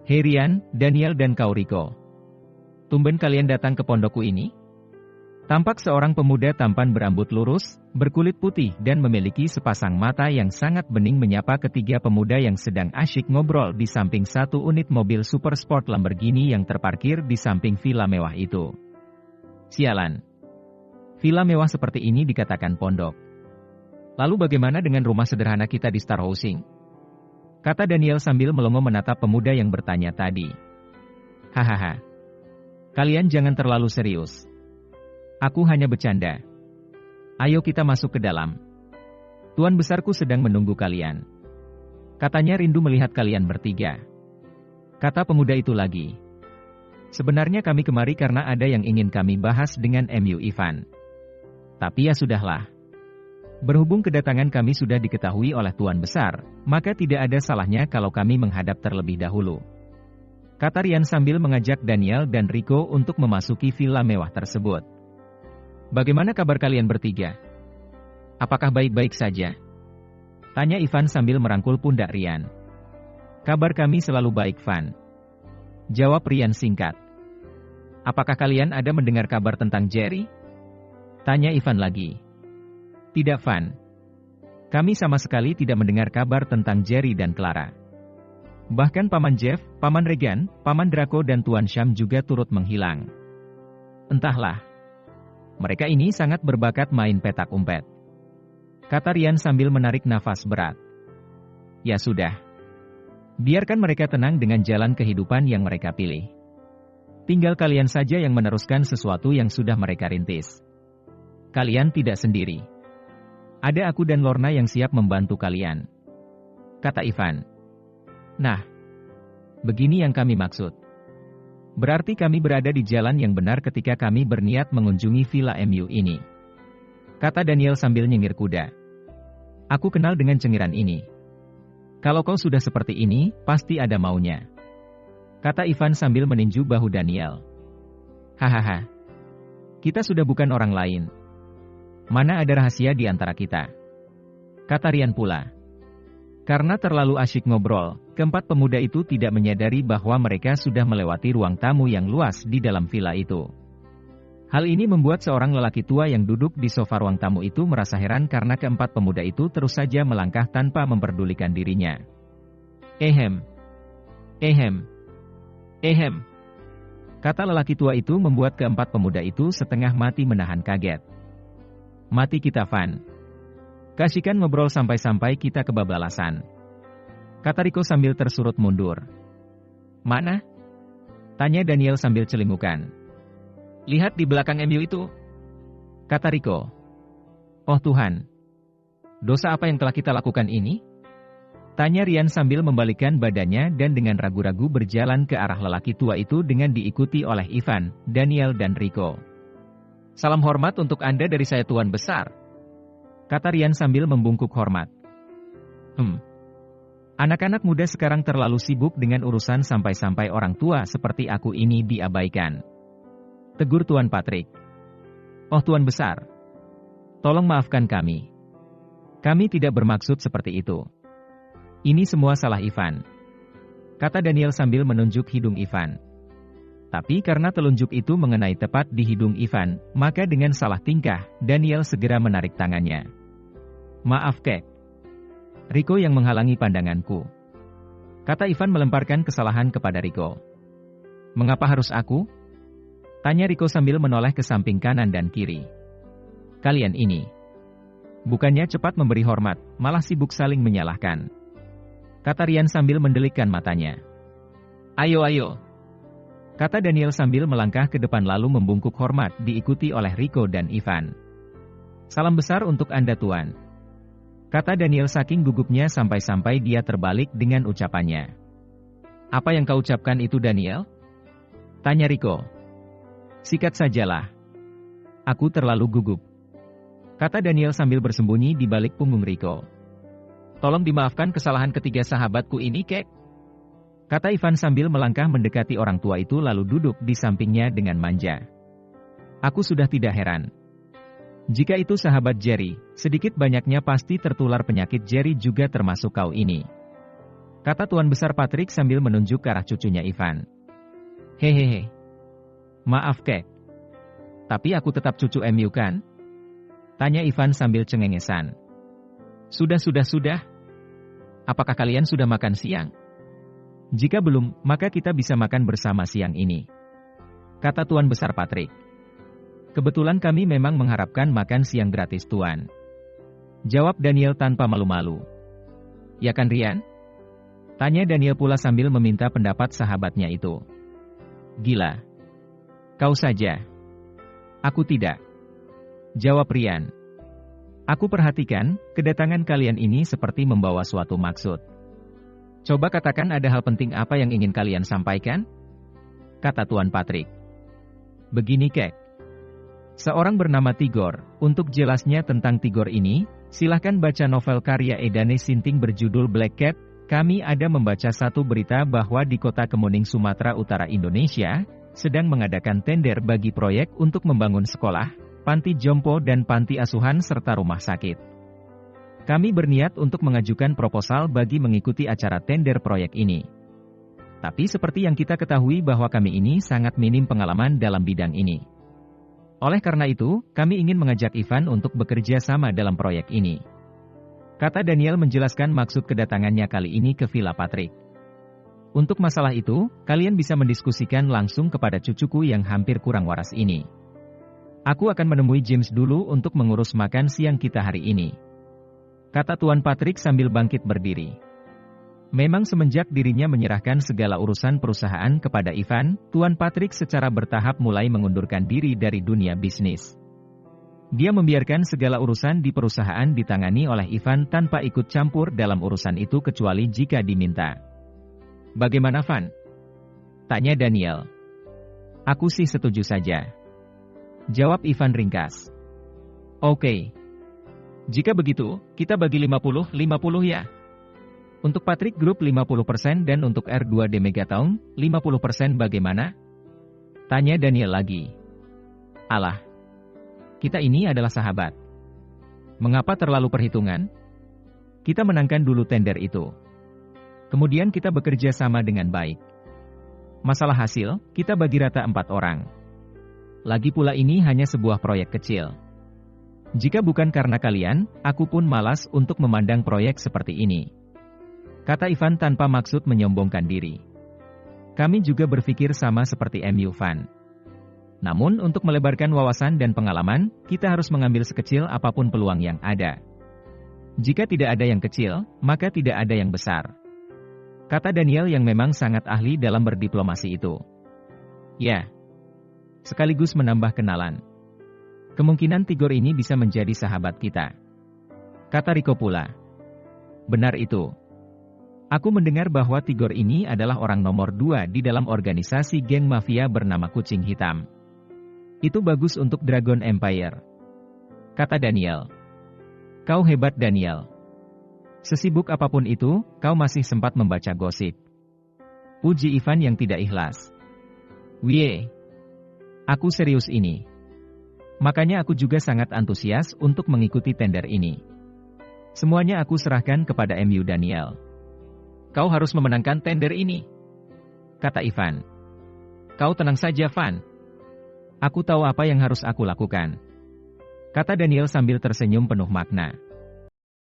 Hei Rian, Daniel dan kau Rico. Tumben kalian datang ke pondokku ini? Tampak seorang pemuda tampan berambut lurus, berkulit putih dan memiliki sepasang mata yang sangat bening menyapa ketiga pemuda yang sedang asyik ngobrol di samping satu unit mobil super sport Lamborghini yang terparkir di samping villa mewah itu. Sialan. Villa mewah seperti ini dikatakan pondok. Lalu bagaimana dengan rumah sederhana kita di Star Housing? Kata Daniel sambil melongo menatap pemuda yang bertanya tadi. Hahaha. Kalian jangan terlalu serius. Aku hanya bercanda. Ayo kita masuk ke dalam. Tuan besarku sedang menunggu kalian. Katanya rindu melihat kalian bertiga. Kata pemuda itu lagi. Sebenarnya kami kemari karena ada yang ingin kami bahas dengan MU Ivan. Tapi ya sudahlah. Berhubung kedatangan kami sudah diketahui oleh Tuan Besar, maka tidak ada salahnya kalau kami menghadap terlebih dahulu. Kata Rian sambil mengajak Daniel dan Rico untuk memasuki villa mewah tersebut. Bagaimana kabar kalian bertiga? Apakah baik-baik saja? Tanya Ivan sambil merangkul pundak Rian. Kabar kami selalu baik, Van. Jawab Rian singkat. Apakah kalian ada mendengar kabar tentang Jerry? Tanya Ivan lagi. Tidak, Van. Kami sama sekali tidak mendengar kabar tentang Jerry dan Clara. Bahkan Paman Jeff, Paman Regan, Paman Draco dan Tuan Sham juga turut menghilang. Entahlah. Mereka ini sangat berbakat main petak umpet. Kata Rian sambil menarik nafas berat. Ya sudah. Biarkan mereka tenang dengan jalan kehidupan yang mereka pilih. Tinggal kalian saja yang meneruskan sesuatu yang sudah mereka rintis. Kalian tidak sendiri. Ada aku dan Lorna yang siap membantu kalian. Kata Ivan. Nah, begini yang kami maksud. Berarti kami berada di jalan yang benar ketika kami berniat mengunjungi villa MU ini. Kata Daniel sambil nyengir kuda. Aku kenal dengan cengiran ini. Kalau kau sudah seperti ini, pasti ada maunya. Kata Ivan sambil meninju bahu Daniel. Hahaha. Kita sudah bukan orang lain. Mana ada rahasia di antara kita? Kata Rian pula. Karena terlalu asyik ngobrol, keempat pemuda itu tidak menyadari bahwa mereka sudah melewati ruang tamu yang luas di dalam villa itu. Hal ini membuat seorang lelaki tua yang duduk di sofa ruang tamu itu merasa heran karena keempat pemuda itu terus saja melangkah tanpa memperdulikan dirinya. Ehem. Kata lelaki tua itu membuat keempat pemuda itu setengah mati menahan kaget. Mati kita, Van. Kasihkan ngobrol sampai-sampai kita kebablasan. Kata Rico sambil tersurut mundur. Mana? Tanya Daniel sambil celingukan. Lihat di belakang MU itu. Kata Rico. Oh Tuhan. Dosa apa yang telah kita lakukan ini? Tanya Rian sambil membalikkan badannya dan dengan ragu-ragu berjalan ke arah lelaki tua itu dengan diikuti oleh Ivan, Daniel dan Rico. Salam hormat untuk Anda dari saya Tuan Besar. Kata Rian sambil membungkuk hormat. Anak-anak muda sekarang terlalu sibuk dengan urusan sampai-sampai orang tua seperti aku ini diabaikan. Tegur Tuan Patrick. Oh Tuan Besar. Tolong maafkan kami. Kami tidak bermaksud seperti itu. Ini semua salah Ivan. Kata Daniel sambil menunjuk hidung Ivan. Tapi karena telunjuk itu mengenai tepat di hidung Ivan, maka dengan salah tingkah, Daniel segera menarik tangannya. Maaf kek. Rico yang menghalangi pandanganku. Kata Ivan melemparkan kesalahan kepada Rico. Mengapa harus aku? Tanya Rico sambil menoleh ke samping kanan dan kiri. Kalian ini. Bukannya cepat memberi hormat, malah sibuk saling menyalahkan. Kata Rian sambil mendelikkan matanya. Ayo. Kata Daniel sambil melangkah ke depan lalu membungkuk hormat diikuti oleh Rico dan Ivan. Salam besar untuk Anda Tuan. Kata Daniel saking gugupnya sampai-sampai dia terbalik dengan ucapannya. Apa yang kau ucapkan itu Daniel? Tanya Rico. Sikat sajalah. Aku terlalu gugup. Kata Daniel sambil bersembunyi di balik punggung Rico. Tolong dimaafkan kesalahan ketiga sahabatku ini kek. Kata Ivan sambil melangkah mendekati orang tua itu lalu duduk di sampingnya dengan manja. Aku sudah tidak heran. Jika itu sahabat Jerry, sedikit banyaknya pasti tertular penyakit Jerry juga termasuk kau ini. kata Tuan Besar Patrick sambil menunjuk ke arah cucunya Ivan. Hehehe. Maaf Kek. Tapi aku tetap cucu MU kan? Tanya Ivan sambil cengengesan. Sudah. Apakah kalian sudah makan siang? Jika belum, maka kita bisa makan bersama siang ini. Kata Tuan Besar Patrick. Kebetulan kami memang mengharapkan makan siang gratis Tuan. Jawab Daniel tanpa malu-malu. Ya kan Rian? Tanya Daniel pula sambil meminta pendapat sahabatnya itu. Gila. Kau saja. Aku tidak. Jawab Rian. Aku perhatikan, kedatangan kalian ini seperti membawa suatu maksud. Coba katakan ada hal penting apa yang ingin kalian sampaikan? Kata Tuan Patrick. Begini Kek. Seorang bernama Tigor, untuk jelasnya tentang Tigor ini, silahkan baca novel karya Edane Sinting berjudul Black Cat. Kami ada membaca satu berita bahwa di kota Kemuning Sumatera Utara Indonesia, sedang mengadakan tender bagi proyek untuk membangun sekolah, panti jompo dan panti asuhan serta rumah sakit. Kami berniat untuk mengajukan proposal bagi mengikuti acara tender proyek ini. Tapi seperti yang kita ketahui bahwa kami ini sangat minim pengalaman dalam bidang ini. Oleh karena itu, kami ingin mengajak Ivan untuk bekerja sama dalam proyek ini. Kata Daniel menjelaskan maksud kedatangannya kali ini ke Villa Patrick. Untuk masalah itu, kalian bisa mendiskusikan langsung kepada cucuku yang hampir kurang waras ini. Aku akan menemui James dulu untuk mengurus makan siang kita hari ini. Kata Tuan Patrick sambil bangkit berdiri. Memang semenjak dirinya menyerahkan segala urusan perusahaan kepada Ivan, Tuan Patrick secara bertahap mulai mengundurkan diri dari dunia bisnis. Dia membiarkan segala urusan di perusahaan ditangani oleh Ivan tanpa ikut campur dalam urusan itu kecuali jika diminta. Bagaimana Van? Tanya Daniel. Aku sih setuju saja. Jawab Ivan ringkas. Oke. Jika begitu, kita bagi 50-50 ya. Untuk Patrick Group 50% dan untuk R2D Megatown, 50% bagaimana? Tanya Daniel lagi. Alah. Kita ini adalah sahabat. Mengapa terlalu perhitungan? Kita menangkan dulu tender itu. Kemudian kita bekerja sama dengan baik. Masalah hasil, kita bagi rata 4 orang. Lagi pula ini hanya sebuah proyek kecil. Jika bukan karena kalian, aku pun malas untuk memandang proyek seperti ini. Kata Ivan tanpa maksud menyombongkan diri. Kami juga berpikir sama seperti MU Van. Namun untuk melebarkan wawasan dan pengalaman, kita harus mengambil sekecil apapun peluang yang ada. Jika tidak ada yang kecil, maka tidak ada yang besar. Kata Daniel yang memang sangat ahli dalam berdiplomasi itu. Ya. Sekaligus menambah kenalan. Kemungkinan Tigor ini bisa menjadi sahabat kita. Kata Rico pula. Benar itu. Aku mendengar bahwa Tigor ini adalah orang nomor 2 di dalam organisasi geng mafia bernama Kucing Hitam. Itu bagus untuk Dragon Empire. Kata Daniel. Kau hebat Daniel. Sesibuk apapun itu, kau masih sempat membaca gosip. Puji Ivan yang tidak ikhlas. Wih. Aku serius ini. Makanya aku juga sangat antusias untuk mengikuti tender ini. Semuanya aku serahkan kepada MU Daniel. Kau harus memenangkan tender ini. Kata Ivan. Kau tenang saja Van. Aku tahu apa yang harus aku lakukan. Kata Daniel sambil tersenyum penuh makna.